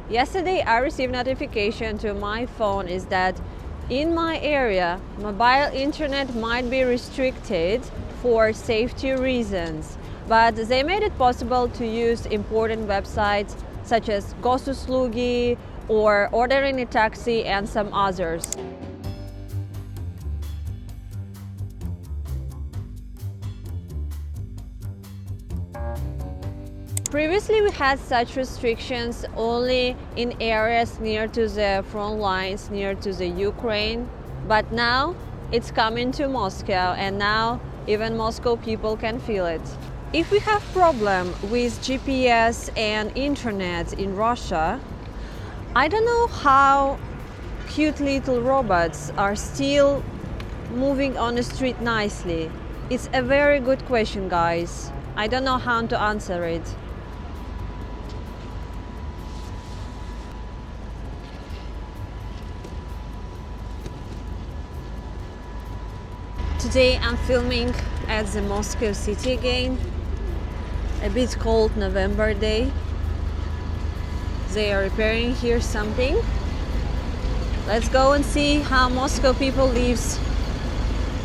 Yesterday I received notification to my phone is that in my area mobile internet might be restricted for safety reasons, but they made it possible to use important websites such as Gosuslugi or ordering a taxi and some others. Previously, we had such restrictions only in areas near to the front lines, near to the Ukraine, but now it's coming to Moscow, and now even Moscow people can feel it. If we have problem with GPS and internet in Russia, I don't know how cute little robots are still moving on the street nicely. It's a very good question, guys. I don't know how to answer it. Today I'm filming at the Moscow city again. A bit cold November day. They are repairing here something. Let's go and see how Moscow people lives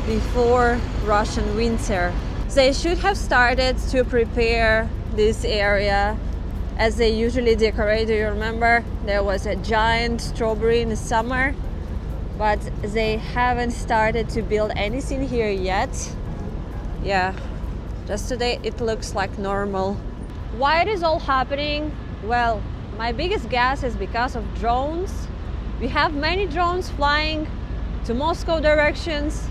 before Russian winter. They should have started to prepare this area as they usually decorate. Do you remember? There was a giant strawberry in the summer, but they haven't started to build anything here yet. Yeah, just today it looks like normal. Why it is all happening? Well, my biggest guess is because of drones. We have many drones flying to Moscow directions,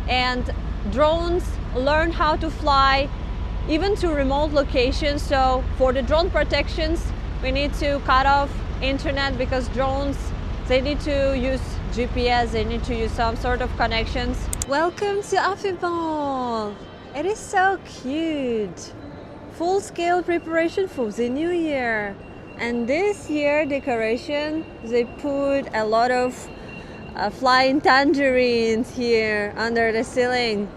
and drones learn how to fly even to remote locations. So for the drone protections, we need to cut off internet because drones, they need to use GPS, they need to use some sort of connections. Welcome to Afibal. It is so cute. Full-scale preparation for the new year. And this year decoration, they put a lot of flying tangerines here under the ceiling.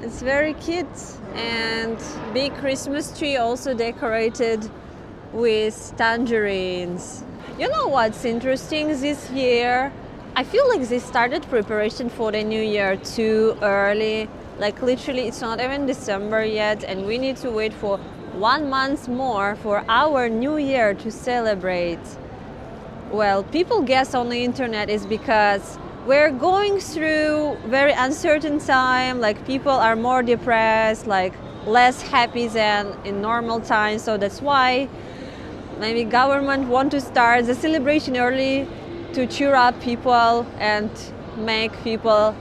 It's very cute. And big Christmas tree also decorated with tangerines. You know what's interesting this year? I feel like they started preparation for the new year too early. Like literally it's not even December yet, and we need to wait for 1 month more for our new year to celebrate. Well, people guess on the internet is because we're going through very uncertain time, like people are more depressed, like less happy than in normal times. So that's why maybe government want to start the celebration early to cheer up people and make people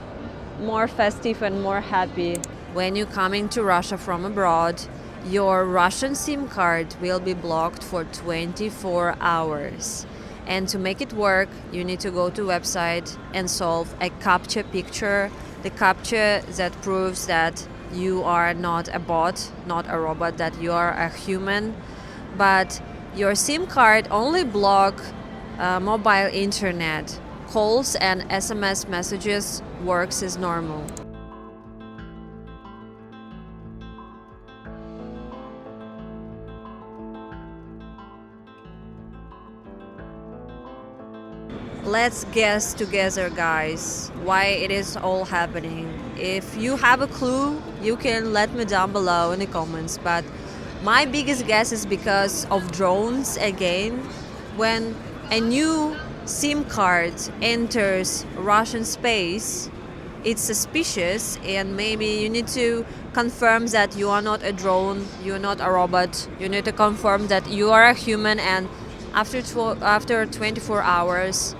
more festive and more happy. When you're coming to Russia from abroad, your Russian SIM card will be blocked for 24 hours. And to make it work, you need to go to website and solve a CAPTCHA picture. The CAPTCHA that proves that you are not a bot, not a robot, that you are a human. But your SIM card only block mobile internet. Calls and SMS messages works as normal. Let's guess together, guys, why it is all happening. If you have a clue, you can let me down below in the comments. But my biggest guess is because of drones again. When a new SIM card enters Russian space, it's suspicious, and maybe you need to confirm that you are not a drone, you're not a robot. You need to confirm that you are a human, and after 24 hours,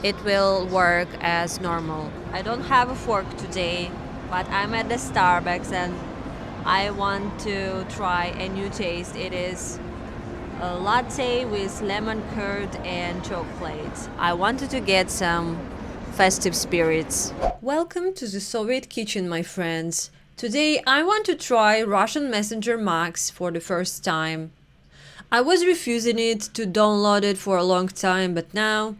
it will work as normal. I don't have a fork today, but I'm at the Starbucks and I want to try a new taste. It is a latte with lemon curd and chocolate. I wanted to get some festive spirits. Welcome to the Soviet kitchen, my friends. Today I want to try Russian Messenger Max for the first time. I was refusing it to download it for a long time, but now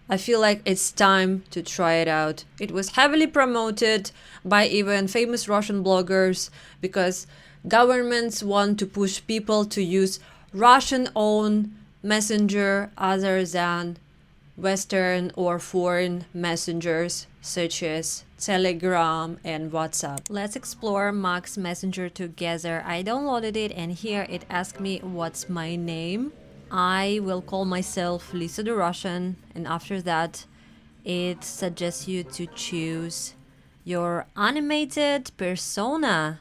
I feel like it's time to try it out. It was heavily promoted by even famous Russian bloggers because governments want to push people to use Russian-owned messenger other than Western or foreign messengers such as Telegram and WhatsApp. Let's explore Mac's Messenger together. I downloaded it and here it asked me what's my name. I will call myself Lisa the Russian, and after that it suggests you to choose your animated persona,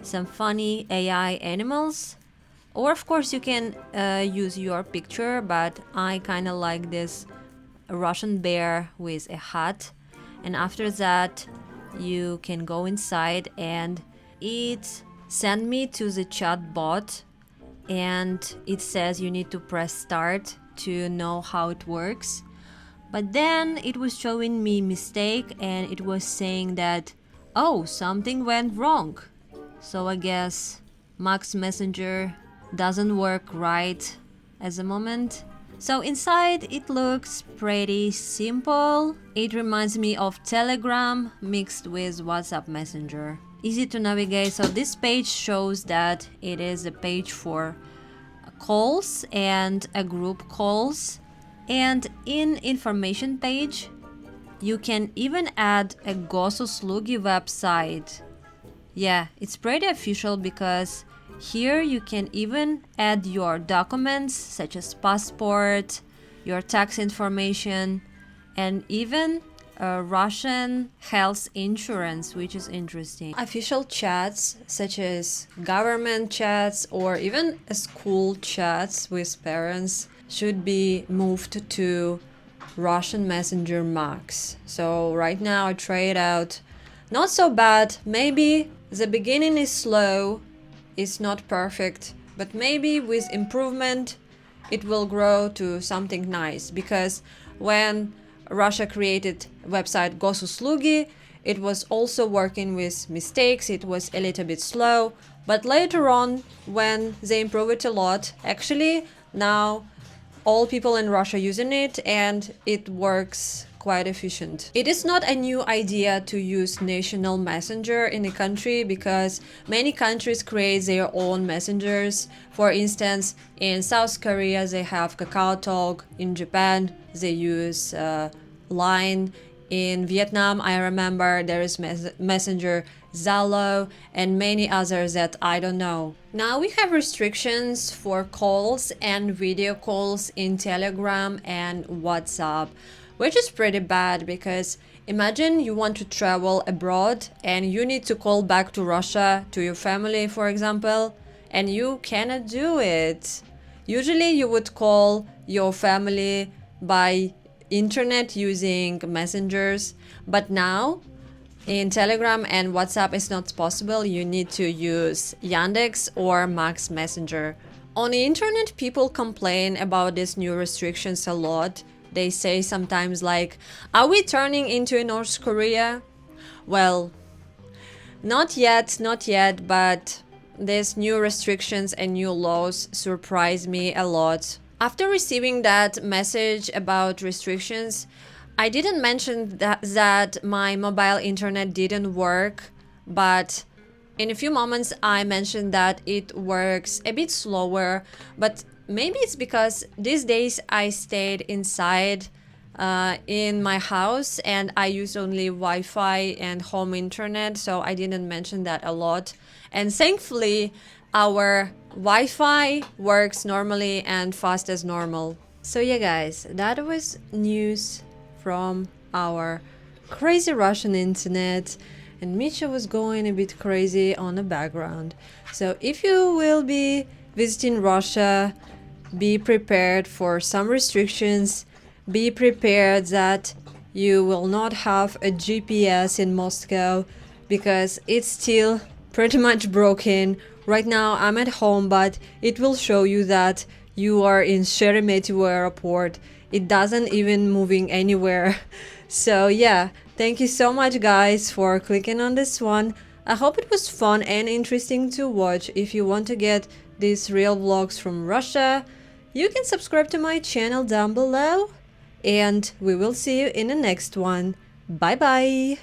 some funny AI animals, or of course you can use your picture, but I kind of like this Russian bear with a hat. And after that you can go inside and it sent me to the chat bot, and it says you need to press start to know how it works. But then it was showing me mistake and it was saying that, oh, something went wrong. So I guess Mac's Messenger doesn't work right at the moment. So inside it looks pretty simple. It reminds me of Telegram mixed with WhatsApp Messenger. Easy to navigate. So this page shows that it is a page for calls and a group calls. And in information page, you can even add a Gososlugi website. Yeah, it's pretty official because here you can even add your documents such as passport, your tax information, and even Russian health insurance, which is interesting. Official chats such as government chats or even school chats with parents should be moved to Russian Messenger Max. So right now I try it out. Not so bad. Maybe the beginning is slow, it's not perfect, but maybe with improvement it will grow to something nice. Because when Russia created website Gososlugi, it was also working with mistakes, it was a little bit slow, but later on when they improve it a lot, actually now all people in Russia using it and it works quite efficient. It is not a new idea to use national messenger in a country because many countries create their own messengers. For instance, in South Korea they have KakaoTalk, in Japan they use Line, in Vietnam I remember there is messenger Zalo, and many others that I don't know. Now we have restrictions for calls and video calls in Telegram and WhatsApp, which is pretty bad because imagine you want to travel abroad and you need to call back to Russia to your family, for example, and you cannot do it. Usually you would call your family by internet using messengers, but now in Telegram and WhatsApp it's not possible. You need to use Yandex or Mac's Messenger. On the internet people complain about these new restrictions a lot. They say sometimes like, are we turning into North Korea? Well, not yet, but these new restrictions and new laws surprise me a lot. After receiving that message about restrictions, I didn't mention that my mobile internet didn't work, but in a few moments I mentioned that it works a bit slower, but maybe it's because these days I stayed inside in my house and I use only Wi-Fi and home internet, so I didn't mention that a lot. And thankfully our Wi-Fi works normally and fast as normal. So yeah guys, that was news from our crazy Russian internet, and Misha was going a bit crazy on the background. So if you will be visiting Russia, be prepared for some restrictions. Be prepared that you will not have a GPS in Moscow because it's still pretty much broken. Right now I'm at home, but it will show you that you are in Sheremetyevo airport. It doesn't even moving anywhere. So yeah, thank you so much guys for clicking on this one. I hope it was fun and interesting to watch. If you want to get these real vlogs from Russia, you can subscribe to my channel down below, and we will see you in the next one. Bye bye!